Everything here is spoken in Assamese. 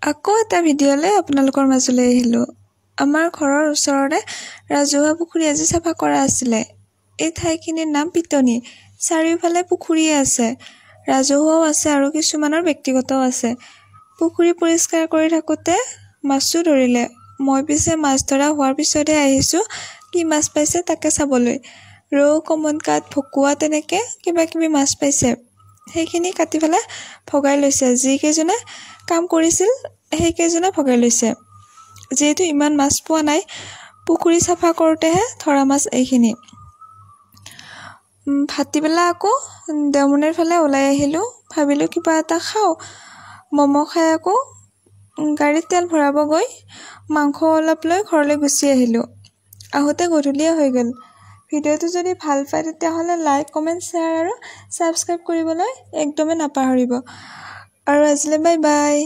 আকৌ এটা ভিডিঅ'লৈ আপোনালোকৰ মাজলৈ আহিলোঁ। আমাৰ ঘৰৰ ওচৰতে ৰাজহুৱা পুখুৰী আজি চাফা কৰা আছিলে। এই ঠাইখিনিৰ নাম পিটনি। চাৰিওফালে পুখুৰীয়ে আছে, ৰাজহুৱাও আছে আৰু কিছুমানৰ ব্যক্তিগতও আছে। পুখুৰী পৰিষ্কাৰ কৰি থাকোঁতে মাছো ধৰিলে। মই পিছে মাছ ধৰা হোৱাৰ পিছতহে আহিছোঁ কি মাছ পাইছে তাকে চাবলৈ। ৰৌ, কমনকাট, ভকুৱা তেনেকৈ কিবা কিবি মাছ পাইছে। সেইখিনি কাটি পেলাই ভগাই লৈছে। যিকেইজনে কাম কৰিছিল সেইকেইজনে ভগাই লৈছে। যিহেতু ইমান মাছ পোৱা নাই, পুখুৰী চাফা কৰোঁতেহে ধৰা মাছ এইখিনি। ভাটিবেলা আকৌ দেওমুনীৰ ফালে ওলাই আহিলোঁ। ভাবিলোঁ কিবা এটা খাওঁ। ম'ম' খাই আকৌ গাড়ীত তেল ভৰাব গৈ মাংস অলপ লৈ ঘৰলৈ গুচি আহিলোঁ। আহোঁতে গধূলিয়ে হৈ গ'ল। ভিডিঅ'টো যদি ভাল পায় তেতিয়াহ'লে লাইক, কমেণ্ট, শ্বেয়াৰ আৰু ছাবস্ক্ৰাইব কৰিবলৈ একদমেই নাপাহৰিব। আৰু আজিলৈ বাই বাই।